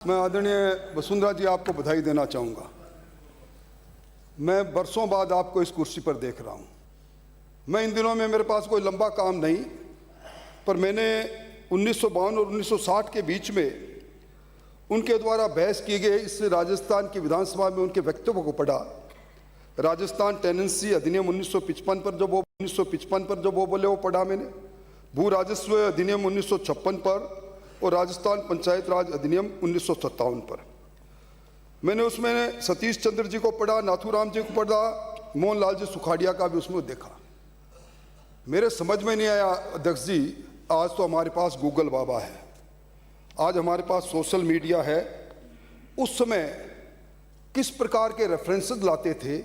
मैं आदरणीय वसुंधरा जी आपको बधाई देना चाहूँगा। मैं बरसों बाद आपको इस कुर्सी पर देख रहा हूँ। मैं इन दिनों में मेरे पास कोई लंबा काम नहीं, पर मैंने 1952 और 1960 के बीच में उनके द्वारा बहस किए गए इस राजस्थान की विधानसभा में उनके वक्तव्य को पढ़ा। राजस्थान टेनेंसी अधिनियम 1955 पर जो वो बोले वो पढ़ा मैंने। भू राजस्व अधिनियम 1956 पर और राजस्थान पंचायत राज अधिनियम 1957 पर। मैंने उसमें सतीश चंद्र जी को पढ़ा, नाथूराम जी को पढ़ा, मोहनलाल जी सुखाड़िया का भी उसमें देखा। मेरे समझ में नहीं आया अध्यक्ष जी, आज तो हमारे पास गूगल बाबा है, आज हमारे पास सोशल मीडिया है। उस समय किस प्रकार के रेफरेंसेस लाते थे।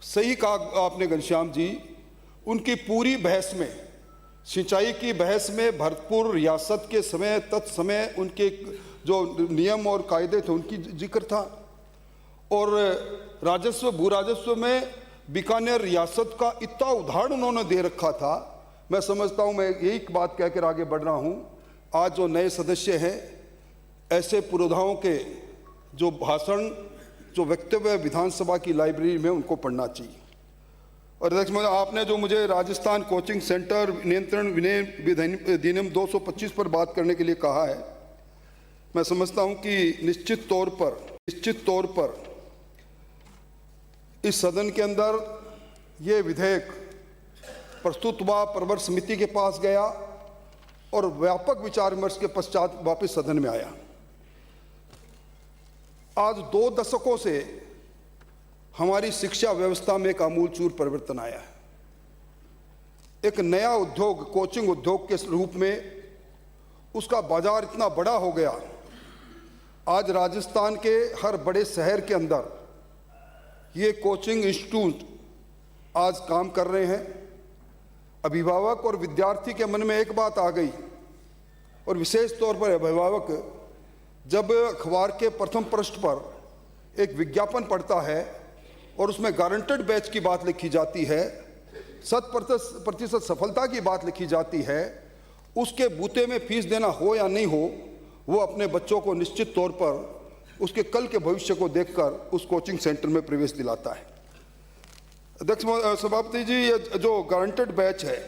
सही कहा आपने घनश्याम जी, उनकी पूरी बहस में, सिंचाई की बहस में भरतपुर रियासत के समय तत्समय उनके जो नियम और कायदे थे उनकी जिक्र था। और राजस्व भू राजस्व में बीकानेर रियासत का इतना उदाहरण उन्होंने दे रखा था। मैं समझता हूँ, मैं यही बात कहकर आगे बढ़ रहा हूँ, आज जो नए सदस्य हैं ऐसे पुरोधाओं के जो भाषण, जो वक्तव्य विधानसभा की लाइब्रेरी में उनको पढ़ना चाहिए। और अध्यक्ष महोदय, आपने जो मुझे राजस्थान कोचिंग सेंटर नियंत्रण विनय अधिनियम 225 पर बात करने के लिए कहा है, मैं समझता हूं कि निश्चित तौर पर इस सदन के अंदर ये विधेयक प्रस्तुत हुआ, प्रवर समिति के पास गया और व्यापक विचार विमर्श के पश्चात वापस सदन में आया। आज 2 दशकों से हमारी शिक्षा व्यवस्था में एक आमूलचूल परिवर्तन आया है। एक नया उद्योग, कोचिंग उद्योग के रूप में उसका बाजार इतना बड़ा हो गया। आज राजस्थान के हर बड़े शहर के अंदर ये कोचिंग इंस्टीट्यूट आज काम कर रहे हैं। अभिभावक और विद्यार्थी के मन में एक बात आ गई, और विशेष तौर पर अभिभावक जब अखबार के प्रथम पृष्ठ पर एक विज्ञापन पढ़ता है और उसमें गारंटेड बैच की बात लिखी जाती है, 100% सफलता की बात लिखी जाती है, उसके बूते में फीस देना हो या नहीं हो, वो अपने बच्चों को निश्चित तौर पर उसके कल के भविष्य को देखकर उस कोचिंग सेंटर में प्रवेश दिलाता है। अध्यक्ष सभापति जी, ये जो गारंटेड बैच है,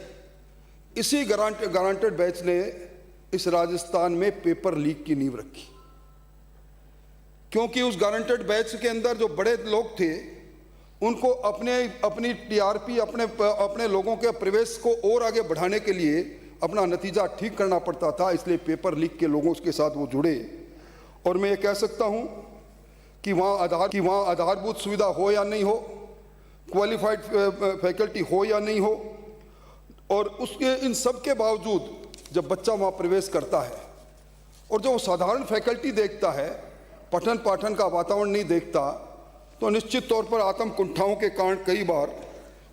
इसी गारंटेड बैच ने इस राजस्थान में पेपर लीक की नींव रखी। क्योंकि उस गारंटेड बैच के अंदर जो बड़े लोग थे उनको अपनी टीआरपी, अपने लोगों के प्रवेश को और आगे बढ़ाने के लिए अपना नतीजा ठीक करना पड़ता था, इसलिए पेपर लीक के लोगों के साथ वो जुड़े। और मैं ये कह सकता हूँ कि वहाँ आधारभूत सुविधा हो या नहीं हो, क्वालिफाइड फैकल्टी हो या नहीं हो, और उसके इन सब के बावजूद जब बच्चा वहाँ प्रवेश करता है और जो साधारण फैकल्टी देखता है, पठन पाठन का वातावरण नहीं देखता, तो निश्चित तौर पर आत्मकुंठाओं के कारण कई बार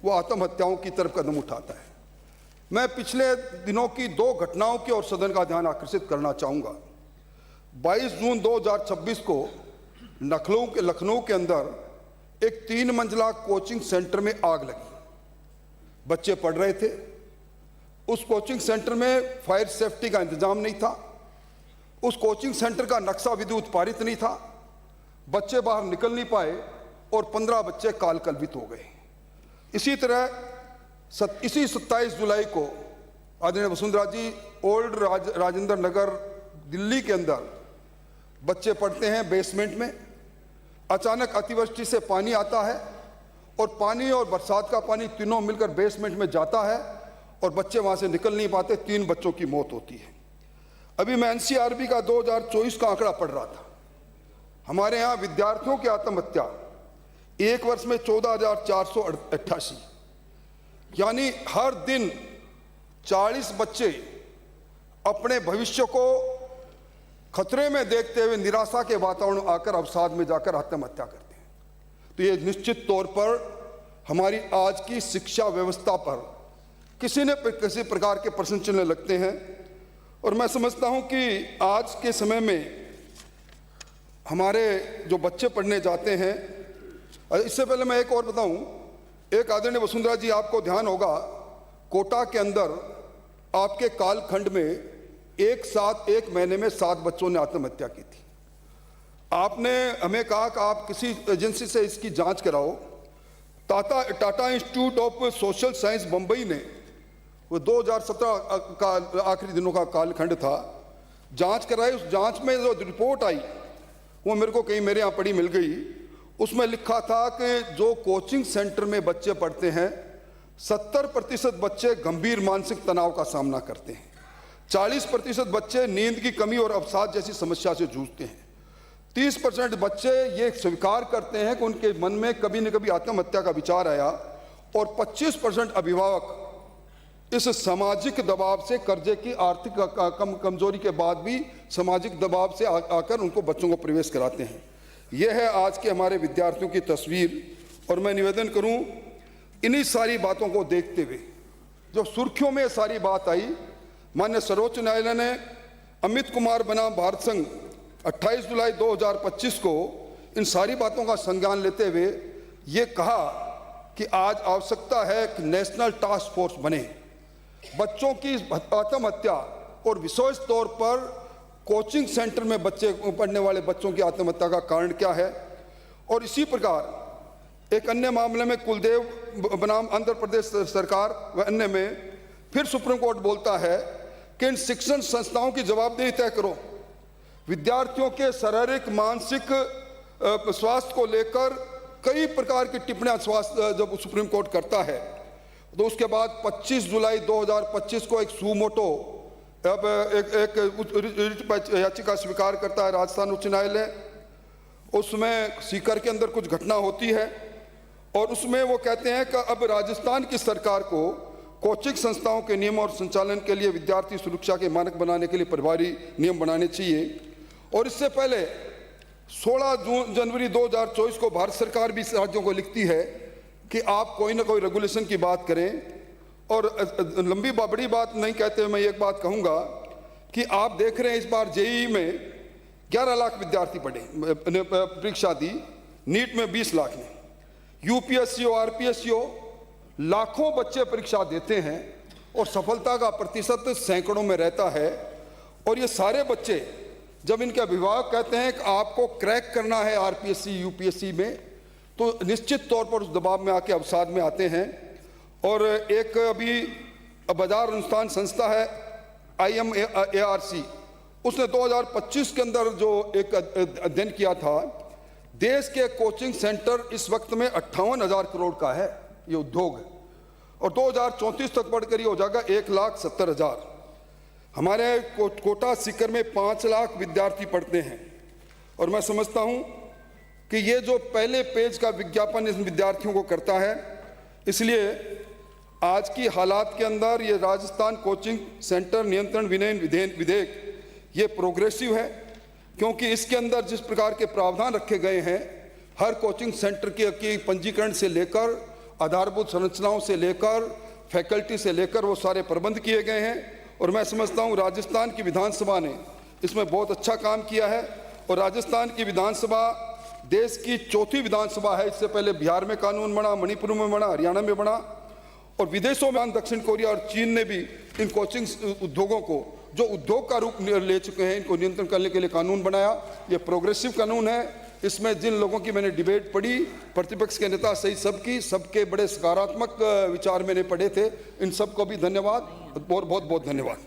वो आत्महत्याओं की तरफ कदम उठाता है। मैं पिछले दिनों की 2 घटनाओं की ओर सदन का ध्यान आकर्षित करना चाहूँगा। 22 जून 2026 को लखनऊ के अंदर एक 3 मंजिला कोचिंग सेंटर में आग लगी। बच्चे पढ़ रहे थे। उस कोचिंग सेंटर में फायर सेफ्टी का इंतजाम नहीं था। उस कोचिंग सेंटर का नक्शा विधि उत्पादित नहीं था। बच्चे बाहर निकल नहीं पाए और 15 बच्चे काल कल्पित हो गए। इसी तरह इसी 27 जुलाई को आदरणीय वसुंधरा जी, ओल्ड राजेंद्र नगर दिल्ली के अंदर बच्चे पढ़ते हैं बेसमेंट में। अचानक अतिवृष्टि से पानी आता है और पानी और बरसात का पानी तीनों मिलकर बेसमेंट में जाता है और बच्चे वहाँ से निकल नहीं पाते। 3 बच्चों की मौत होती है। अभी मैं एनसीआरबी का 2024 का आंकड़ा पढ़ रहा था। हमारे यहाँ विद्यार्थियों की आत्महत्या एक वर्ष में 14,488, यानी हर दिन 40 बच्चे अपने भविष्य को खतरे में देखते हुए निराशा के वातावरण आकर अवसाद में जाकर आत्महत्या करते हैं। तो ये निश्चित तौर पर हमारी आज की शिक्षा व्यवस्था पर किसी प्रकार के प्रश्न चिन्ह लगते हैं। और मैं समझता हूं कि आज के समय में हमारे जो बच्चे पढ़ने जाते हैं, इससे पहले मैं एक और बताऊं, एक आदरणीय वसुंधरा जी, आपको ध्यान होगा कोटा के अंदर आपके कालखंड में एक साथ एक महीने में 7 बच्चों ने आत्महत्या की थी। आपने हमें कहा कि आप किसी एजेंसी से इसकी जांच कराओ। Tata institute of social science Bombay ने, वो 2017 का आखिरी दिनों का कालखंड था, जांच कराई। उस जांच में जो रिपोर्ट आई वो मेरे को कहीं मेरे यहाँ पड़ी मिल गई। उसमें लिखा था कि जो कोचिंग सेंटर में बच्चे पढ़ते हैं 70% बच्चे गंभीर मानसिक तनाव का सामना करते हैं, 40% बच्चे नींद की कमी और अवसाद जैसी समस्या से जूझते हैं, 30% बच्चे ये स्वीकार करते हैं कि उनके मन में कभी न कभी आत्महत्या का विचार आया, और 25% अभिभावक इस सामाजिक दबाव से, कर्जे की आर्थिक कमजोरी के बाद भी सामाजिक दबाव से आकर उनको बच्चों को प्रवेश कराते हैं। यह है आज के हमारे विद्यार्थियों की तस्वीर। और मैं निवेदन करूं, इन्हीं सारी बातों को देखते हुए जो सुर्खियों में सारी बात आई, माननीय सर्वोच्च न्यायालय ने अमित कुमार बनाम भारत संघ 28 जुलाई 2025 को इन सारी बातों का संज्ञान लेते हुए ये कहा कि आज आवश्यकता है कि नेशनल टास्क फोर्स बने। बच्चों की आत्महत्या और विशेष तौर पर कोचिंग सेंटर में बच्चे पढ़ने वाले बच्चों की आत्महत्या का कारण क्या है। और इसी प्रकार एक अन्य मामले में कुलदेव बनाम आंध्र प्रदेश सरकार व अन्य में फिर सुप्रीम कोर्ट बोलता है कि इन शिक्षण संस्थाओं की जवाबदेही तय करो। विद्यार्थियों के शारीरिक मानसिक स्वास्थ्य को लेकर कई प्रकार की टिप्पणियां स्वास्थ्य जब सुप्रीम कोर्ट करता है, तो उसके बाद 25 जुलाई 2025 को एक सुमोटो अब एक याचिका स्वीकार करता है राजस्थान उच्च न्यायालय। उसमें सीकर के अंदर कुछ घटना होती है और उसमें वो कहते हैं कि अब राजस्थान की सरकार को कोचिंग संस्थाओं के नियम और संचालन के लिए विद्यार्थी सुरक्षा के मानक बनाने के लिए प्रभावी नियम बनाने चाहिए। और इससे पहले 16 जनवरी 2024 को भारत सरकार भी राज्यों को लिखती है कि आप कोई ना कोई रेगुलेशन की बात करें। और लंबी बड़ी बात नहीं कहते हुए मैं एक बात कहूँगा कि आप देख रहे हैं इस बार जेईई में 11 लाख विद्यार्थी परीक्षा दी, नीट में 20 लाख ने, यूपीएससी और आरपीएससी लाखों बच्चे परीक्षा देते हैं और सफलता का प्रतिशत सैकड़ों में रहता है। और ये सारे बच्चे जब इनके अभिभावक कहते हैं कि आपको क्रैक करना है आरपीएससी यूपीएससी में, तो निश्चित तौर पर उस दबाव में आके अवसाद में आते हैं। और एक अभी बाजार अनुसंधान संस्था है IMARC, उसने 2025 के अंदर जो एक अध्ययन किया था, देश के कोचिंग सेंटर इस वक्त में 58,000 करोड़ का है ये उद्योग है, और 2034 तक बढ़कर ये हो जाएगा 1,70,000। हमारे कोटा सीकर में 5 लाख विद्यार्थी पढ़ते हैं। और मैं समझता हूँ कि ये जो पहले पेज का विज्ञापन इन विद्यार्थियों को करता है, इसलिए आज की हालात के अंदर ये राजस्थान कोचिंग सेंटर नियंत्रण विधेयक ये प्रोग्रेसिव है, क्योंकि इसके अंदर जिस प्रकार के प्रावधान रखे गए हैं, हर कोचिंग सेंटर के पंजीकरण से लेकर आधारभूत संरचनाओं से लेकर फैकल्टी से लेकर वो सारे प्रबंध किए गए हैं। और मैं समझता हूँ राजस्थान की विधानसभा ने इसमें बहुत अच्छा काम किया है। और राजस्थान की विधानसभा देश की चौथी विधानसभा है। इससे पहले बिहार में कानून बना, मणिपुर में बना, हरियाणा में बना, और विदेशों में दक्षिण कोरिया और चीन ने भी इन कोचिंग उद्योगों को जो उद्योग का रूप ले चुके हैं, इनको नियंत्रण करने के लिए कानून बनाया। ये प्रोग्रेसिव कानून है। इसमें जिन लोगों की मैंने डिबेट पढ़ी, प्रतिपक्ष के नेता सही सबके बड़े सकारात्मक विचार मैंने पढ़े थे, इन सबको भी धन्यवाद और बहुत बहुत धन्यवाद।